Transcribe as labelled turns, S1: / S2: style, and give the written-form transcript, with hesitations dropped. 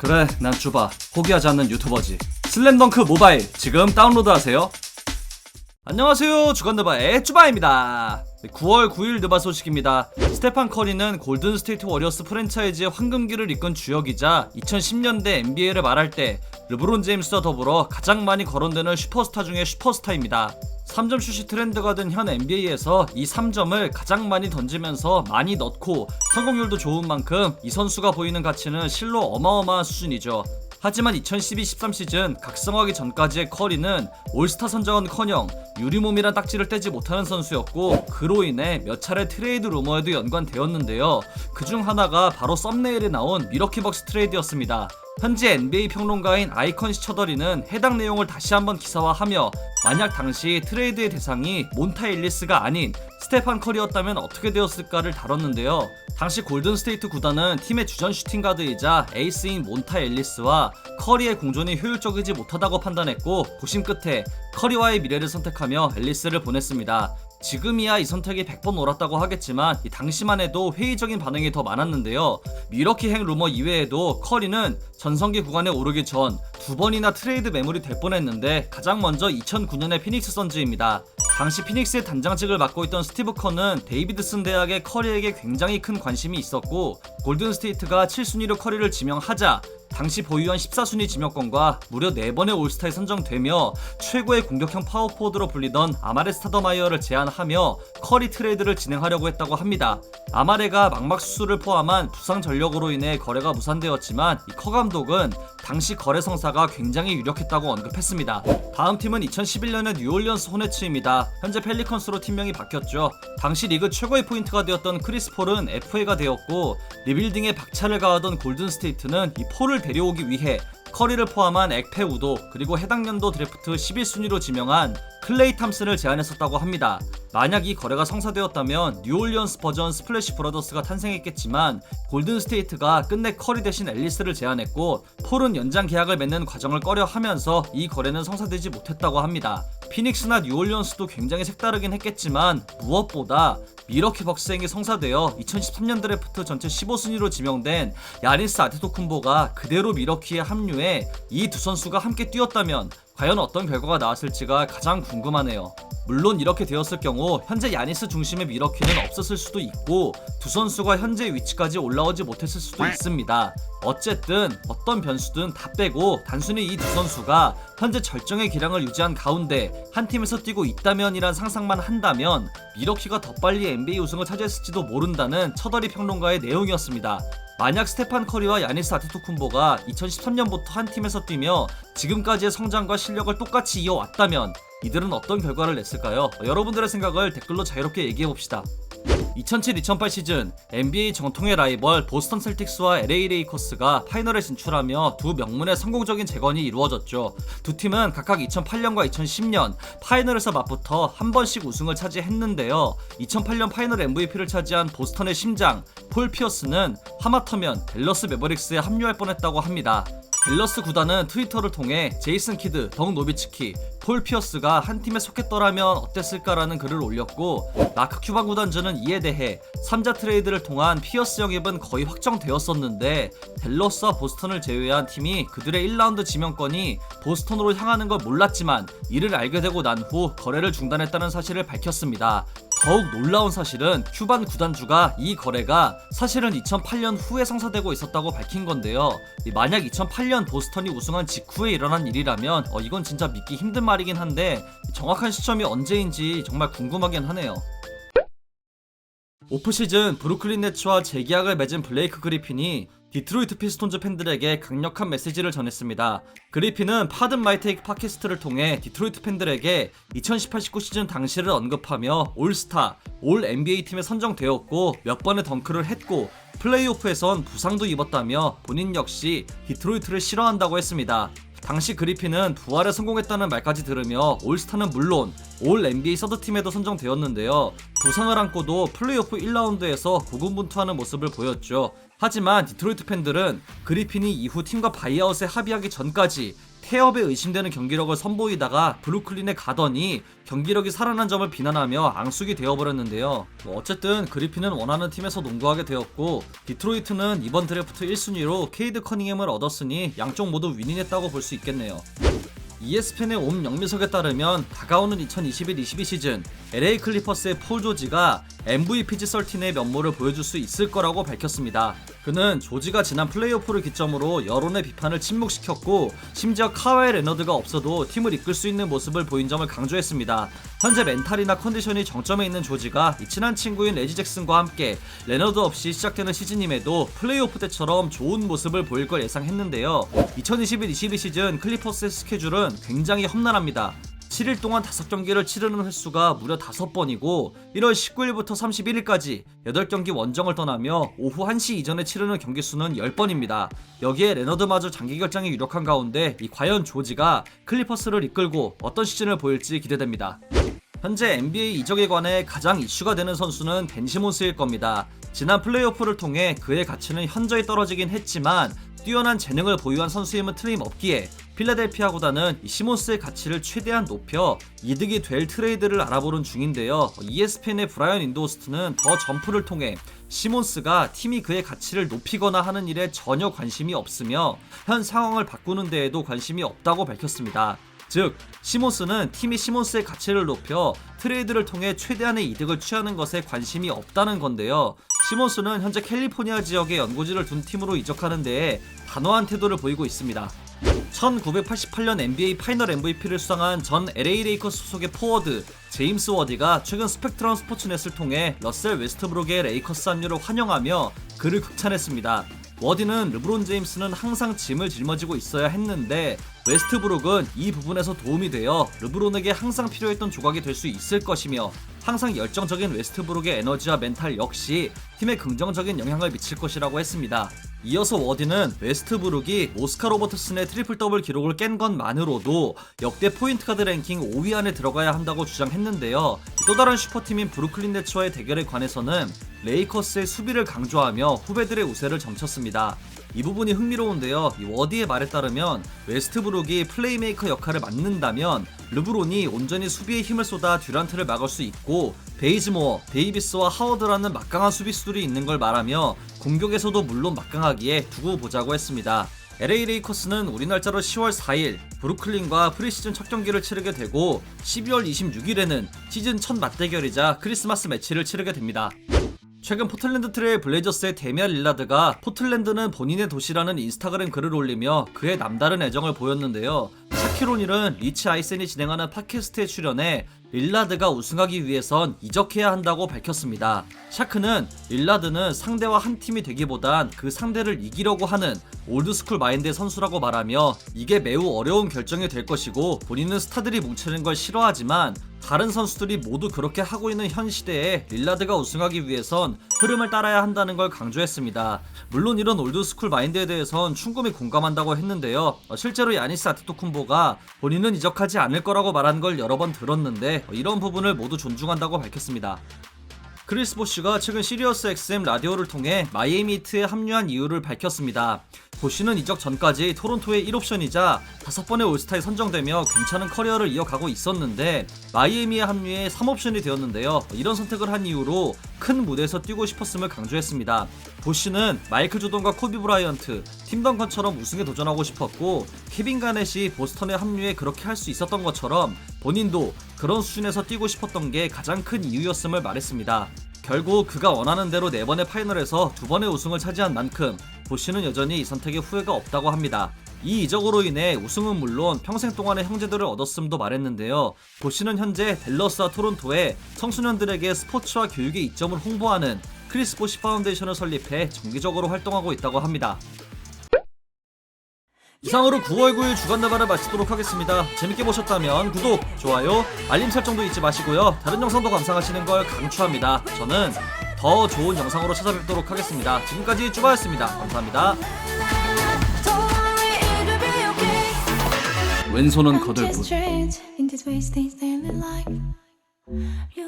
S1: 그래, 난 쭈바. 포기하지 않는 유튜버지. 슬램덩크 모바일 지금 다운로드하세요. 안녕하세요, 주간느바의 쭈바입니다. 9월 9일 느바 소식입니다. 스테판 커리는 골든스테이트 워리어스 프랜차이즈의 황금기를 이끈 주역이자 2010년대 NBA를 말할 때 르브론 제임스와 더불어 가장 많이 거론되는 슈퍼스타 중에 슈퍼스타입니다. 3점 슛이 트렌드가 된 현 NBA에서 이 3점을 가장 많이 던지면서 많이 넣고 성공률도 좋은 만큼 이 선수가 보이는 가치는 실로 어마어마한 수준이죠. 하지만 2012-13 시즌 각성하기 전까지의 커리는 올스타 선정은커녕 유리몸이란 딱지를 떼지 못하는 선수였고, 그로 인해 몇 차례 트레이드 루머에도 연관되었는데요. 그중 하나가 바로 썸네일에 나온 미러키 벅스 트레이드였습니다. 현재 NBA 평론가인 아이컨 시처더리는 해당 내용을 다시 한번 기사화하며, 만약 당시 트레이드의 대상이 몬타 엘리스가 아닌 스테판 커리였다면 어떻게 되었을까를 다뤘는데요. 당시 골든스테이트 구단은 팀의 주전 슈팅가드이자 에이스인 몬타 엘리스와 커리의 공존이 효율적이지 못하다고 판단했고, 고심 끝에 커리와의 미래를 선택하며 엘리스를 보냈습니다. 지금이야 이 선택이 100번 옳았다고 하겠지만 이 당시만 해도 회의적인 반응이 더 많았는데요. 미러키 행 루머 이외에도 커리는 전성기 구간에 오르기 전 2번이나 트레이드 매물이 될 뻔했는데, 가장 먼저 2009년의 피닉스 선즈입니다. 당시 피닉스의 단장직을 맡고 있던 스티브 커는 데이비드슨 대학의 커리에게 굉장히 큰 관심이 있었고, 골든스테이트가 7순위로 커리를 지명하자 당시 보유한 14순위 지명권과 무려 4번의 올스타에 선정되며 최고의 공격형 파워포워드로 불리던 아마레 스타더마이어를 제안하며 커리 트레이드를 진행하려고 했다고 합니다. 아마레가 망막 수술을 포함한 부상 전력으로 인해 거래가 무산되었지만, 이 커 감독은 당시 거래 성사가 굉장히 유력했다고 언급했습니다. 다음 팀은 2011년의 뉴올리언스 호네츠입니다. 현재 펠리컨스로 팀명이 바뀌었죠. 당시 리그 최고의 포인트가 되었던 크리스 폴은 FA가 되었고, 리빌딩에 박차를 가하던 골든스테이트는 이 폴을 데려오기 위해 커리를 포함한 액페 우도, 그리고 해당 연도 드래프트 11순위로 지명한 클레이 탐슨을 제안했었다고 합니다. 만약 이 거래가 성사되었다면 뉴올리언스 버전 스플래시 브라더스가 탄생했겠지만, 골든스테이트가 끝내 커리 대신 앨리스를 제안했고, 폴은 연장 계약을 맺는 과정을 꺼려하면서 이 거래는 성사되지 못했다고 합니다. 피닉스나 뉴올리언스도 굉장히 색다르긴 했겠지만, 무엇보다 미러키 벅스행이 성사되어 2013년 드래프트 전체 15순위로 지명된 야니스 아테토쿤보가 그대로 미러키에 합류해 이 두 선수가 함께 뛰었다면 과연 어떤 결과가 나왔을지가 가장 궁금하네요. 물론 이렇게 되었을 경우 현재 야니스 중심의 미러키는 없었을 수도 있고, 두 선수가 현재 위치까지 올라오지 못했을 수도 있습니다. 어쨌든 어떤 변수든 다 빼고 단순히 이 두 선수가 현재 절정의 기량을 유지한 가운데 한 팀에서 뛰고 있다면이란 상상만 한다면 미러키가 더 빨리 NBA 우승을 차지했을지도 모른다는 처더리 평론가의 내용이었습니다. 만약 스테판 커리와 야니스 아테토쿤보가 2013년부터 한 팀에서 뛰며 지금까지의 성장과 실력을 똑같이 이어왔다면 이들은 어떤 결과를 냈을까요? 여러분들의 생각을 댓글로 자유롭게 얘기해봅시다. 2007-2008 시즌 NBA 정통의 라이벌 보스턴 셀틱스와 LA 레이커스가 파이널에 진출하며 두 명문의 성공적인 재건이 이루어졌죠. 두 팀은 각각 2008년과 2010년 파이널에서 맞붙어 한 번씩 우승을 차지했는데요. 2008년 파이널 MVP를 차지한 보스턴의 심장 폴 피어스는 하마터면 댈러스 매버릭스에 합류할 뻔했다고 합니다. 댈러스 구단은 트위터를 통해 제이슨 키드, 덩 노비츠키, 폴 피어스가 한 팀에 속했더라면 어땠을까라는 글을 올렸고, 마크 큐반 구단주는 이에 대해 3자 트레이드를 통한 피어스 영입은 거의 확정되었었는데, 댈러스와 보스턴을 제외한 팀이 그들의 1라운드 지명권이 보스턴으로 향하는 걸 몰랐지만 이를 알게 되고 난 후 거래를 중단했다는 사실을 밝혔습니다. 더욱 놀라운 사실은 큐반 구단주가 이 거래가 사실은 2008년 후에 성사되고 있었다고 밝힌 건데요. 만약 2008년 보스턴이 우승한 직후에 일어난 일이라면 이건 진짜 믿기 힘든 말이긴 한데, 정확한 시점이 언제인지 정말 궁금하긴 하네요. 오프시즌 브루클린 네츠와 재계약을 맺은 블레이크 그리핀이 디트로이트 피스톤즈 팬들에게 강력한 메시지를 전했습니다. 그리핀은 파든 마이 테이크 팟캐스트를 통해 디트로이트 팬들에게 2018-19 시즌 당시를 언급하며 올스타, 올 NBA 팀에 선정되었고 몇 번의 덩크를 했고 플레이오프에선 부상도 입었다며 본인 역시 디트로이트를 싫어한다고 했습니다. 당시 그리핀은 부활에 성공했다는 말까지 들으며 올스타는 물론 올 NBA 서드팀에도 선정되었는데요. 부상을 안고도 플레이오프 1라운드에서 고군분투하는 모습을 보였죠. 하지만 디트로이트 팬들은 그리핀이 이후 팀과 바이아웃에 합의하기 전까지 태업에 의심되는 경기력을 선보이다가 브루클린에 가더니 경기력이 살아난 점을 비난하며 앙숙이 되어버렸는데요. 어쨌든 그리핀은 원하는 팀에서 농구하게 되었고, 디트로이트는 이번 드래프트 1순위로 케이드 커닝햄을 얻었으니 양쪽 모두 윈윈했다고 볼 수 있겠네요. ESPN의 옴 영미석에 따르면 다가오는 2021-22 시즌 LA 클리퍼스의 폴 조지가 MVP지 13의 면모를 보여줄 수 있을 거라고 밝혔습니다. 그는 조지가 지난 플레이오프를 기점으로 여론의 비판을 침묵시켰고, 심지어 카와이 레너드가 없어도 팀을 이끌 수 있는 모습을 보인 점을 강조했습니다. 현재 멘탈이나 컨디션이 정점에 있는 조지가 이 친한 친구인 레지 잭슨과 함께 레너드 없이 시작되는 시즌임에도 플레이오프 때처럼 좋은 모습을 보일 걸 예상했는데요. 2021-22 시즌 클리퍼스의 스케줄은 굉장히 험난합니다. 7일 동안 5경기를 치르는 횟수가 무려 5번이고 1월 19일부터 31일까지 8경기 원정을 떠나며 오후 1시 이전에 치르는 경기수는 10번입니다. 여기에 레너드마저 장기 결장이 유력한 가운데 과연 조지가 클리퍼스를 이끌고 어떤 시즌을 보일지 기대됩니다. 현재 NBA 이적에 관해 가장 이슈가 되는 선수는 벤 시몬스일 겁니다. 지난 플레이오프를 통해 그의 가치는 현저히 떨어지긴 했지만 뛰어난 재능을 보유한 선수임은 틀림없기에 필라델피아 구단은 시몬스의 가치를 최대한 높여 이득이 될 트레이드를 알아보는 중인데요. ESPN의 브라이언 인도스트는 더 점프를 통해 시몬스가 팀이 그의 가치를 높이거나 하는 일에 전혀 관심이 없으며 현 상황을 바꾸는 데에도 관심이 없다고 밝혔습니다. 즉, 시몬스는 팀이 시몬스의 가치를 높여 트레이드를 통해 최대한의 이득을 취하는 것에 관심이 없다는 건데요. 시몬스는 현재 캘리포니아 지역에 연고지를 둔 팀으로 이적하는 데에 단호한 태도를 보이고 있습니다. 1988년 NBA 파이널 MVP를 수상한 전 LA 레이커스 소속의 포워드 제임스 워디가 최근 스펙트럼 스포츠넷을 통해 러셀 웨스트브룩의 레이커스 합류를 환영하며 그를 극찬했습니다. 워디는 르브론 제임스는 항상 짐을 짊어지고 있어야 했는데 웨스트브룩은 이 부분에서 도움이 되어 르브론에게 항상 필요했던 조각이 될 수 있을 것이며, 항상 열정적인 웨스트브룩의 에너지와 멘탈 역시 팀에 긍정적인 영향을 미칠 것이라고 했습니다. 이어서 워디는 웨스트브룩이 오스카 로버트슨의 트리플 더블 기록을 깬 것만으로도 역대 포인트 가드 랭킹 5위 안에 들어가야 한다고 주장했는데요. 또 다른 슈퍼팀인 브루클린 네츠와의 대결에 관해서는 레이커스의 수비를 강조하며 후배들의 우세를 점쳤습니다. 이 부분이 흥미로운데요. 이 워디의 말에 따르면 웨스트브룩이 플레이메이커 역할을 맡는다면 르브론이 온전히 수비에 힘을 쏟아 듀란트를 막을 수 있고, 베이즈모어, 데이비스와 하워드라는 막강한 수비수들이 있는 걸 말하며 공격에서도 물론 막강하기에 두고 보자고 했습니다. LA 레이커스는 우리 날짜로 10월 4일 브루클린과 프리시즌 첫 경기를 치르게 되고 12월 26일에는 시즌 첫 맞대결이자 크리스마스 매치를 치르게 됩니다. 최근 포틀랜드 트레일 블레이저스의 데미안 릴라드가 포틀랜드는 본인의 도시라는 인스타그램 글을 올리며 그의 남다른 애정을 보였는데요. 샤키로닐은 리치 아이센이 진행하는 팟캐스트에 출연해 릴라드가 우승하기 위해선 이적해야 한다고 밝혔습니다. 샤크는 릴라드는 상대와 한 팀이 되기보단 그 상대를 이기려고 하는 올드스쿨 마인드의 선수라고 말하며 이게 매우 어려운 결정이 될 것이고 본인은 스타들이 뭉치는 걸 싫어하지만 다른 선수들이 모두 그렇게 하고 있는 현 시대에 릴라드가 우승하기 위해선 흐름을 따라야 한다는 걸 강조했습니다. 물론 이런 올드스쿨 마인드에 대해선 충분히 공감한다고 했는데요. 실제로 야니스 아테토쿤보가 본인은 이적하지 않을 거라고 말한 걸 여러 번 들었는데 이런 부분을 모두 존중한다고 밝혔습니다. 크리스 보쉬가 최근 시리어스 XM 라디오를 통해 마이애미 히트에 합류한 이유를 밝혔습니다. 보쉬는 이적 전까지 토론토의 1옵션이자 5번의 올스타에 선정되며 괜찮은 커리어를 이어가고 있었는데 마이애미에 합류해 3옵션이 되었는데요. 이런 선택을 한 이유로 큰 무대에서 뛰고 싶었음을 강조했습니다. 보쉬는 마이클 조던과 코비 브라이언트, 팀 덩컨처럼 우승에 도전하고 싶었고 케빈 가넷이 보스턴에 합류해 그렇게 할 수 있었던 것처럼 본인도 그런 수준에서 뛰고 싶었던 게 가장 큰 이유였음을 말했습니다. 결국 그가 원하는 대로 4번의 파이널에서 2번의 우승을 차지한 만큼 보쉬는 여전히 이 선택에 후회가 없다고 합니다. 이 이적으로 인해 우승은 물론 평생 동안의 형제들을 얻었음도 말했는데요. 보쉬는 현재 댈러스와 토론토에 청소년들에게 스포츠와 교육의 이점을 홍보하는 크리스 보쉬 파운데이션을 설립해 정기적으로 활동하고 있다고 합니다. 이상으로 9월 9일 주간다발을 마치도록 하겠습니다. 재밌게 보셨다면 구독, 좋아요, 알림 설정도 잊지 마시고요. 다른 영상도 감상하시는 걸 강추합니다. 저는 더 좋은 영상으로 찾아뵙도록 하겠습니다. 지금까지 쭈바였습니다. 감사합니다. 왼손은
S2: I'm
S1: 거들뿐.
S2: just trapped in this wasting daily life. You